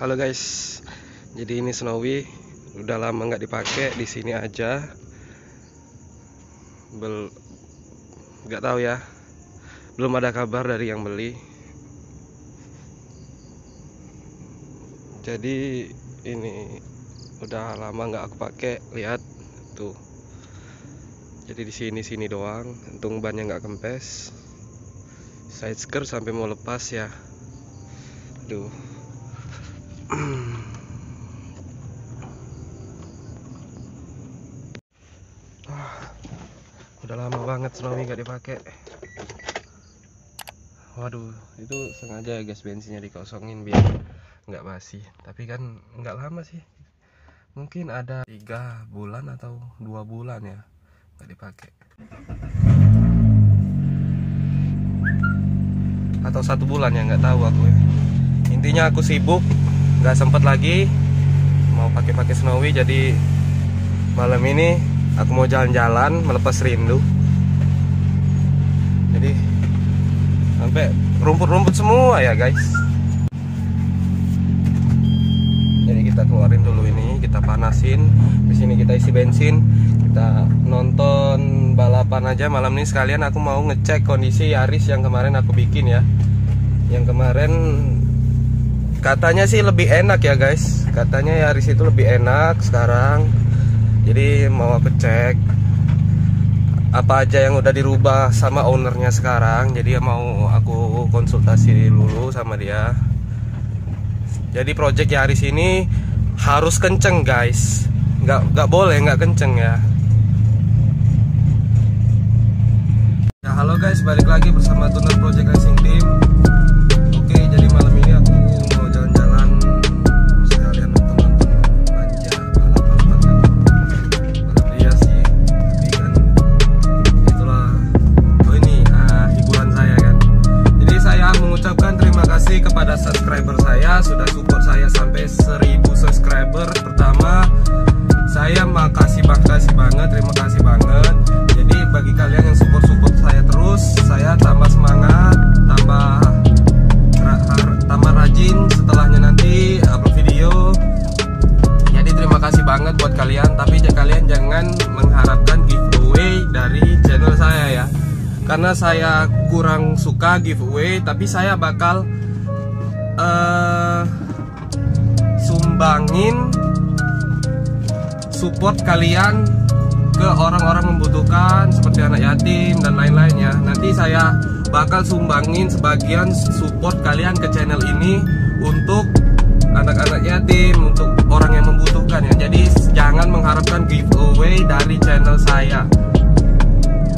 Halo guys, jadi ini Snowy udah lama nggak dipakai, di sini aja. Nggak tahu ya, belum ada kabar dari yang beli. Jadi ini udah lama nggak aku pakai, lihat tuh. Jadi di sini doang, untung bannya nggak kempes. Side skirt sampai mau lepas ya. Aduh. Udah lama banget Snowy nggak dipakai. Waduh, itu sengaja gas bensinnya dikosongin biar nggak basi. Tapi kan nggak lama sih, mungkin ada 3 bulan atau 2 bulan ya nggak dipakai, atau 1 bulan ya, nggak tahu aku ya. Intinya aku sibuk, nggak sempet lagi mau pakai Snowy. Jadi malam ini aku mau jalan-jalan melepas rindu. Jadi sampai rumput-rumput semua ya guys. Jadi kita keluarin dulu ini, kita panasin. Di sini kita isi bensin, kita nonton balapan aja malam ini. Sekalian aku mau ngecek kondisi Yaris yang kemarin aku bikin ya. Yang kemarin katanya sih lebih enak ya guys. Katanya Yaris itu lebih enak sekarang. Jadi mau aku cek apa aja yang udah dirubah sama ownernya sekarang. Jadi mau aku konsultasi dulu sama dia. Jadi project Yaris ini harus kenceng guys, nggak boleh nggak kenceng ya. Ya halo guys, balik lagi bersama Tuner Project Racing Team. Oke, jadi malam ini aku mau jalan-jalan sekalian nonton aja balapan. Iya sih, ini kan itulah. Oh ini hiburan saya kan. Jadi saya mengucapkan terima kasih kepada subscriber saya, sudah support saya sampai 1000 subscriber pertama. Saya makasih banget, terima kasih banget. Jadi bagi kalian yang support saya terus, saya tambah semangat, tambah rajin setelahnya nanti upload video. Jadi terima kasih banget buat kalian. Tapi kalian jangan mengharapkan giveaway dari channel saya ya, karena saya kurang suka giveaway. Tapi saya bakal sumbangin support kalian ke orang-orang membutuhkan seperti anak yatim dan lain-lainnya. Nanti saya bakal sumbangin sebagian support kalian ke channel ini untuk anak-anak yatim, untuk orang yang membutuhkan ya. Jadi jangan mengharapkan giveaway dari channel saya.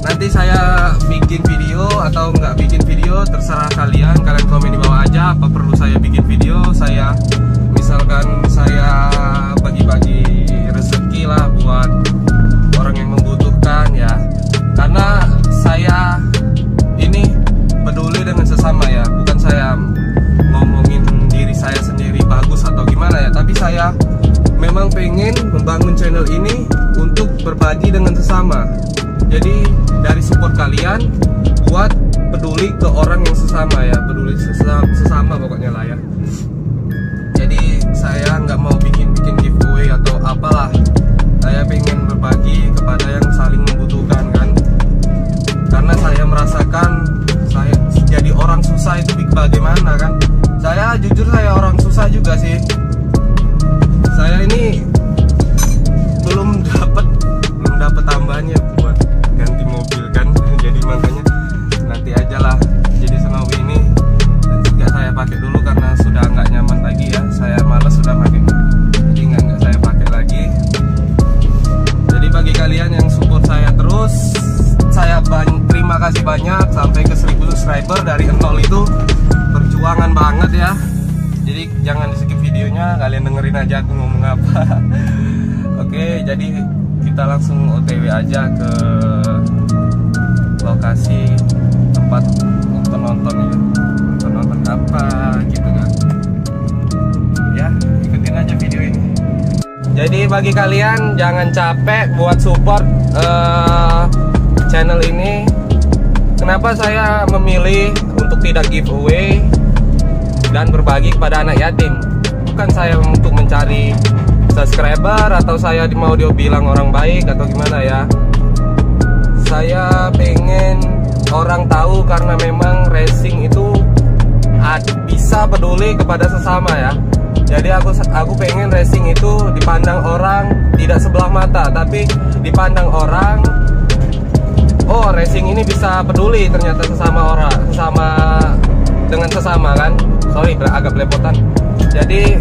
Nanti saya bikin video atau nggak bikin video terserah kalian. Kalian komen di bawah aja apa perlu saya bikin video. Saya misalkan saya bagi-bagi rezeki lah buat orang yang membutuhkan ya. Karena saya ini peduli dengan sesama ya. Bukan saya ngomongin diri saya sendiri bagus atau gimana ya. Tapi saya memang pengen membangun channel ini untuk berbagi dengan sesama. Jadi dari support kalian buat peduli ke orang yang sesama ya, peduli sesama pokoknya lah ya. Jadi saya nggak mau bikin giveaway atau apalah. Saya pengen berbagi kepada yang saling membutuhkan kan. Karena saya merasakan saya jadi orang susah itu bagaimana kan. Saya jujur saya orang susah juga sih. Saya ini belum dapat tambahannya buat ganti mobil kan. Jadi makanya nanti aja lah. Jadi Snowy ini nggak saya pakai dulu karena sudah nggak nyaman lagi ya. Saya malas sudah pakai, jadi nggak saya pakai lagi. Jadi bagi kalian yang support saya terus, saya terima kasih banyak. Sampai ke 1000 subscriber dari 0 itu perjuangan banget ya. Jadi jangan di skip videonya, kalian dengerin aja aku ngomong apa. Oke, jadi kita langsung OTW aja ke lokasi tempat nonton ya. Nonton apa gitu kan. Ya, ikutin aja video ini. Jadi bagi kalian jangan capek buat support channel ini. Kenapa saya memilih untuk tidak giveaway dan berbagi kepada anak yatim? bukan saya untuk mencari subscriber atau saya mau dia bilang orang baik atau gimana ya. Saya pengen orang tahu karena memang racing itu bisa peduli kepada sesama ya. Jadi aku pengen racing itu dipandang orang tidak sebelah mata, tapi dipandang orang, oh racing ini bisa peduli ternyata sesama orang, dengan sesama kan. Sorry agak belepotan. Jadi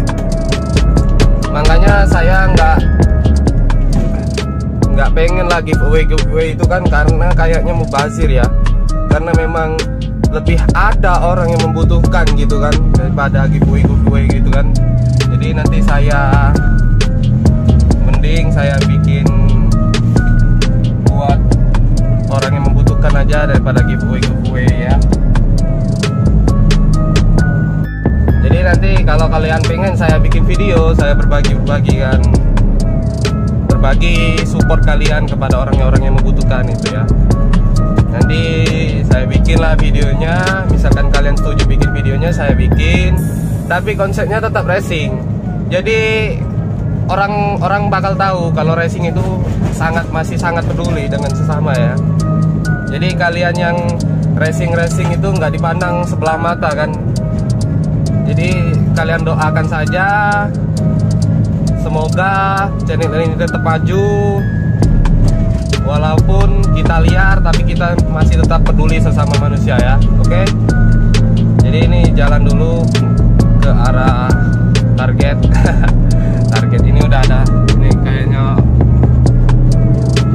makanya saya nggak pengen lagi giveaway itu kan, karena kayaknya mubazir ya. Karena memang lebih ada orang yang membutuhkan gitu kan daripada giveaway gitu kan. Jadi nanti mending saya bikin buat orang yang membutuhkan aja daripada giveaway ya. Jadi nanti kalau kalian pengen saya bikin video, saya berbagi kan, berbagi support kalian kepada orang-orang yang membutuhkan itu ya. Nanti saya bikinlah videonya, misalkan kalian setuju bikin videonya saya bikin, tapi konsepnya tetap racing. Jadi orang bakal tahu kalau racing itu masih sangat peduli dengan sesama ya. Jadi kalian yang racing itu nggak dipandang sebelah mata kan. Jadi kalian doakan saja, semoga channel ini tetap maju. Walaupun kita liar, tapi kita masih tetap peduli sesama manusia ya. Oke. Jadi ini jalan dulu ke arah target. Target ini udah ada. Ini kayaknya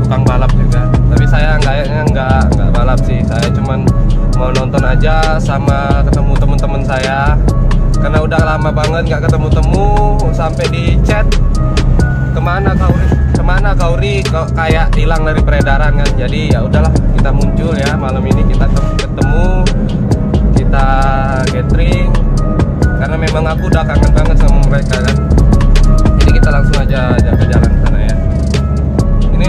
tukang balap juga. Tapi saya kayaknya nggak balap sih. Saya cuman mau nonton aja sama ketemu teman-teman saya. Karena udah lama banget nggak ketemu, sampai di chat kemana kau Ri, kok kayak hilang dari peredaran kan. Jadi ya udahlah, kita muncul ya malam ini, kita ketemu, kita gathering, karena memang aku udah kangen banget sama mereka kan. Jadi kita langsung aja ke jalan sana ya. Ini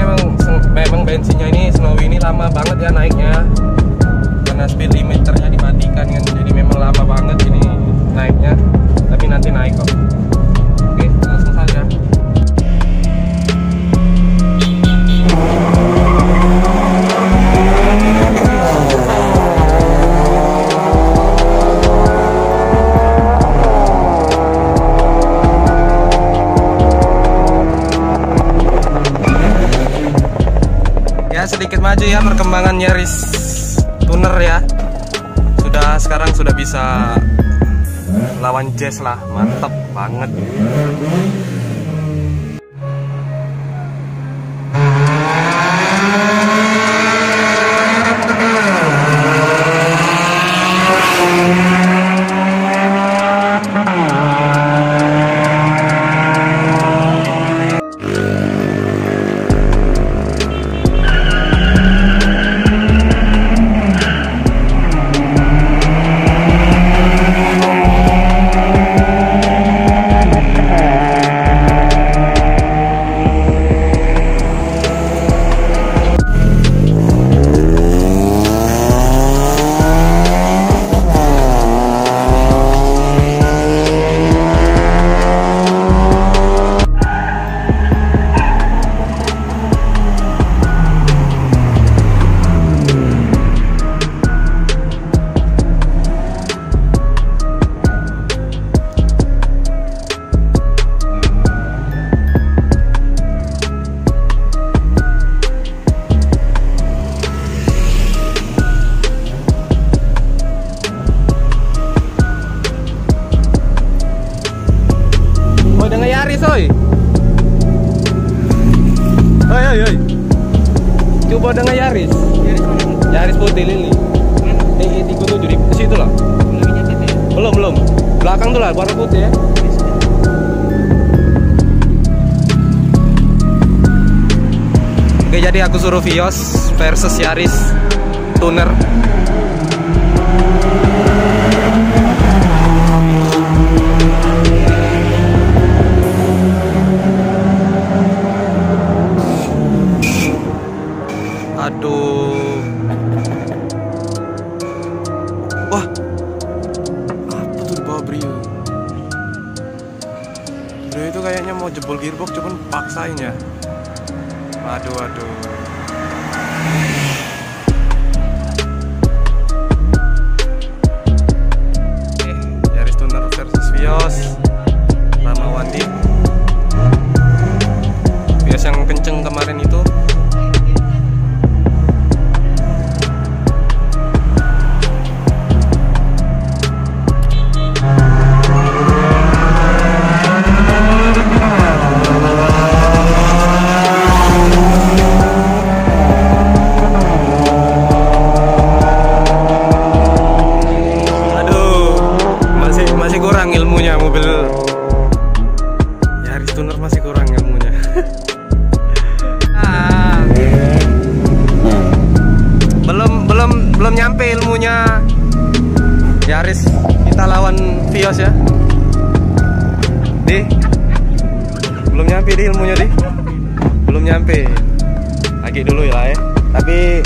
memang bensinnya ini Snowy ini lama banget ya naiknya, karena speed limiternya dimatikan kan. Jadi memang lama banget ini naiknya, tapi nanti naik kok. Oke, langsung saja. Ya sedikit maju ya perkembangan Yaris tuner ya. Sekarang sudah bisa lawan Jazz lah, mantep banget. Oi. Coba dengan Yaris. Yaris putih lili. Di kutu di situ lah. Belum. Belakang tuh lah warna putih ya. Oke, jadi aku suruh Vios versus Yaris tuner. Aduh. Wah. Apa tuh di bawah Brio? Bro itu kayaknya mau jebol gearbox cuman paksain ya. Waduh. Yaris Tuner versus Vios Ramawandi. Vios yang kenceng kemarin itu. Belum nyampe ilmunya Yaris, kita lawan Vios ya. Belum nyampe ilmunya belum nyampe. Lagi dulu ya. Tapi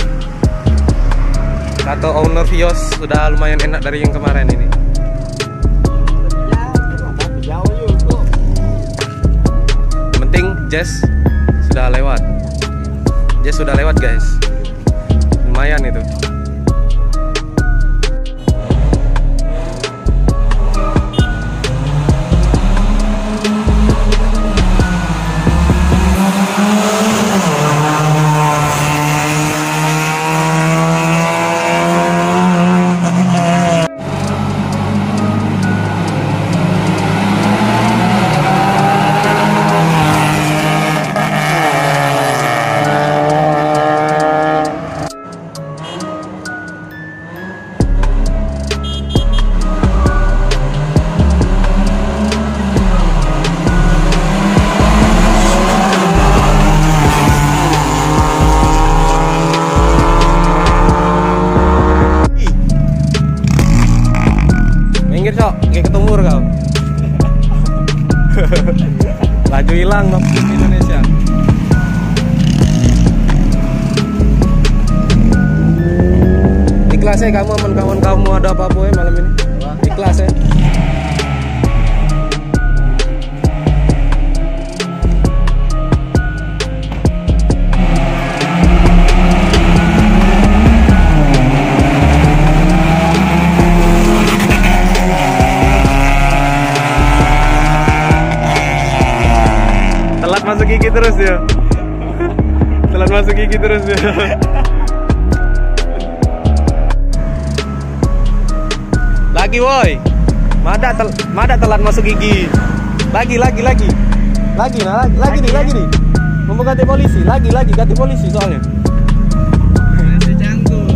kata owner Vios sudah lumayan enak dari yang kemarin ini. Yang penting Jazz sudah lewat guys. Lumayan itu. Minggir Cok, kayak ketumur kau. Laju hilang dong di Indonesia. Ikhlas ya kamu sama kawan kamu ada apa-apa ya malam ini? Ikhlas ya. Telat masuk gigi terus ya. Telat masuk gigi terus ya. Lagi woi. Mada telat masuk gigi. Lagi nih. Mau ganti polisi, lagi ganti polisi soalnya. Masih canggung.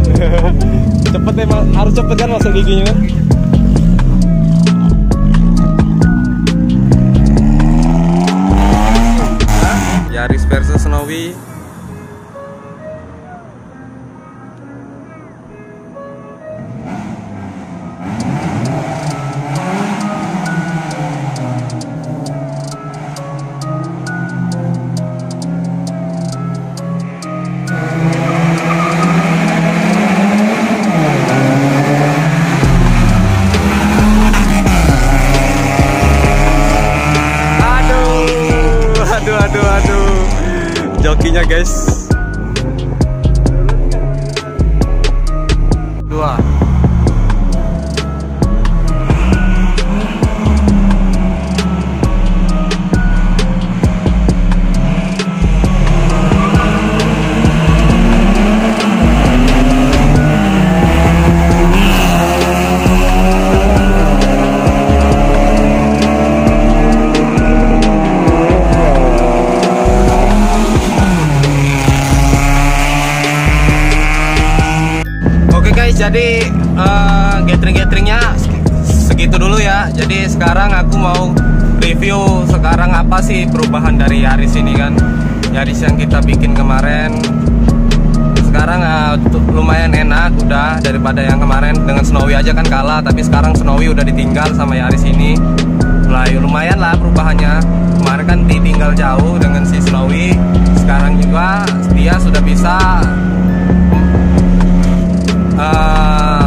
Cepet emang, harus cepet kan masuk giginya kan. Yaris versus Snowy. Aduh. Jokinya guys. 2. Jadi gathering-gatheringnya segitu dulu ya. Jadi sekarang aku mau review sekarang apa sih perubahan dari Yaris ini kan. Yaris yang kita bikin kemarin sekarang lumayan enak udah daripada yang kemarin. Dengan Snowy aja kan kalah, tapi sekarang Snowy udah ditinggal sama Yaris ini. Lumayan lah perubahannya. Kemarin kan ditinggal jauh dengan si Snowy. Sekarang juga dia sudah bisa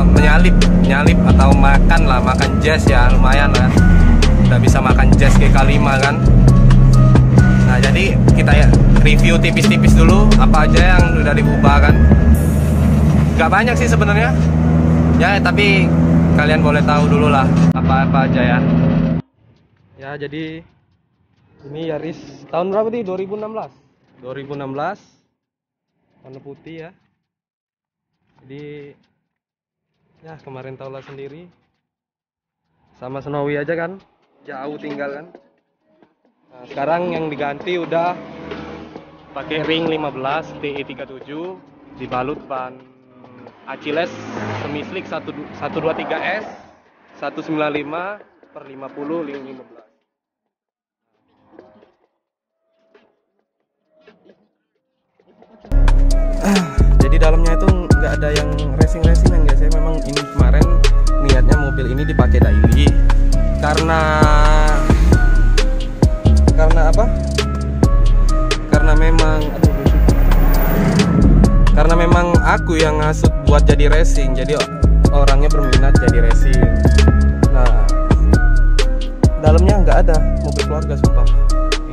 menyalip atau makan jazz ya, lumayan lah. udah bisa makan Jazz GK5 kan. Nah jadi kita ya review tipis-tipis dulu apa aja yang udah diubah kan. Gak banyak sih sebenarnya ya, tapi kalian boleh tahu dulu lah apa-apa aja ya. Ya jadi ini Yaris tahun berapa nih? 2016 warna putih ya. Jadi ya kemarin tahulah sendiri, sama Snowy aja kan, jauh tinggal kan. Nah, sekarang yang diganti udah pakai ring 15 TE37, dibalut ban Achilles semi slick 123S 195/50 ring 15. Jadi dalamnya itu nggak ada yang racing-racingan guys ya. Memang ini kemarin niatnya mobil ini dipakai daily karena apa? Karena memang aku yang ngasut buat jadi racing. Jadi orangnya berminat jadi racing. Nah, dalamnya nggak ada mobil keluarga sumpah.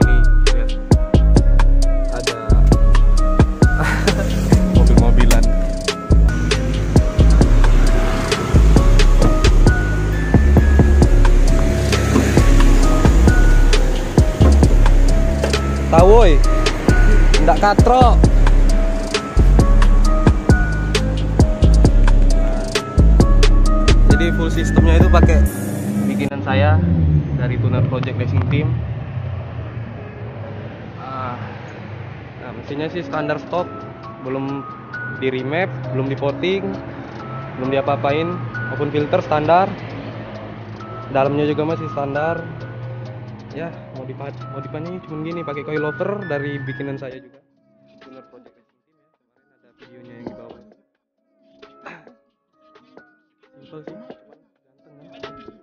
Ini lihat. Ada mobil-mobilan. Tahu woi, ndak katro. Jadi full sistemnya itu pakai bikinan saya dari Tuner Project Racing Team. Nah, mesinnya sih standar stock, belum di remap, belum di potting, belum diapa-apain. Open filter standar, dalamnya juga masih standar. Ya, modifannya cuma gini, pakai coilover dari bikinan saya juga, Tuner Project Racing Team ya. Kemarin ada videonya yang di bawah. Simple sih, cuman ganteng kan.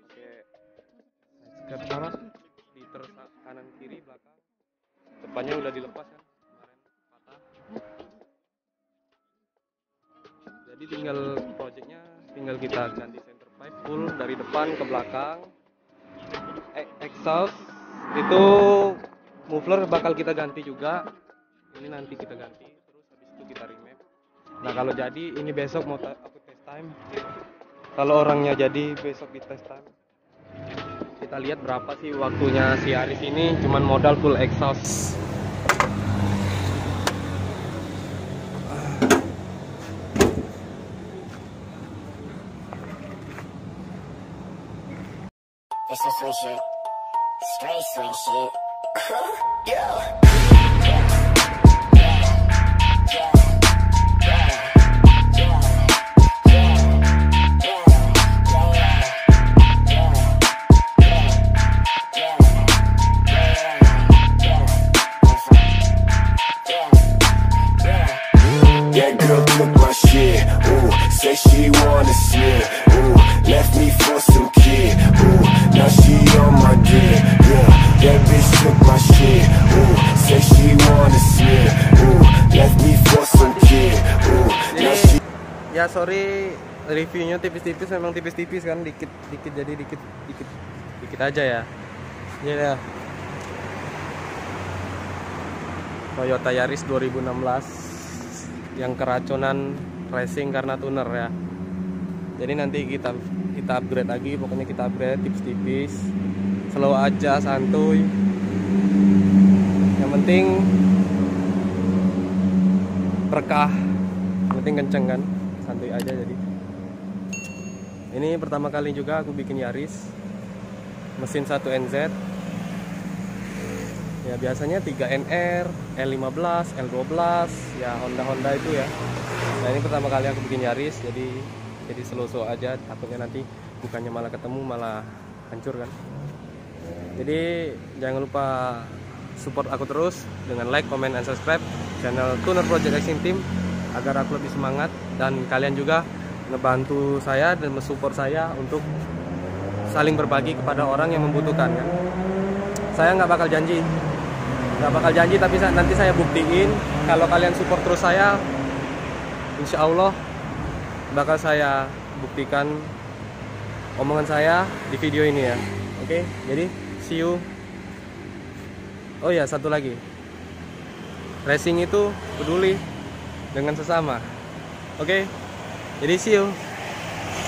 Pakai side skirt sama liter kanan kiri belakang. Depannya udah dilepas kan, kemarin patah. Jadi tinggal projectnya, tinggal kita ganti center pipe full dari depan ke belakang. Exhaust itu muffler bakal kita ganti juga. Ini nanti kita ganti, terus habis itu kita remap. Nah kalau jadi ini besok mau aku test time. Kalau orangnya jadi besok di test time. Kita lihat berapa sih waktunya si Yaris ini cuman modal full exhaust. It's some swing shit, straight swing shit. Yeah. That girl took my shit, ooh, say she wanna slip, ooh, left me for some kid, ooh, now she on my dick, yeah, that bitch took my shit, ooh, say she wanna slip, ooh, left me for some kid, ooh, now she. Ya sorry, reviewnya tipis-tipis, memang tipis-tipis kan, dikit jadi dikit aja ya. Ini ya Toyota Yaris 2016 yang keracunan racing karena tuner ya. Jadi nanti kita upgrade lagi, pokoknya kita upgrade tipis-tipis, slow aja, santuy. Yang penting berkah, yang penting kenceng kan, santuy aja. Jadi ini pertama kali juga aku bikin Yaris, mesin 1 NZ. Ya biasanya 3NR, L15, L12, ya Honda itu ya. Nah ini pertama kali aku bikin Yaris, jadi slow aja, takutnya nanti bukannya malah ketemu malah hancur kan. Jadi jangan lupa support aku terus dengan like, comment, and subscribe channel Tuner Project Racing Team agar aku lebih semangat, dan kalian juga ngebantu saya dan mensupport saya untuk saling berbagi kepada orang yang membutuhkan kan. Saya nggak bakal janji, tapi nanti saya buktiin. Kalau kalian support terus saya, insya Allah bakal saya buktikan omongan saya di video ini ya. Oke, jadi see you. Oh ya, satu lagi. Racing itu peduli dengan sesama. Oke. Jadi see you.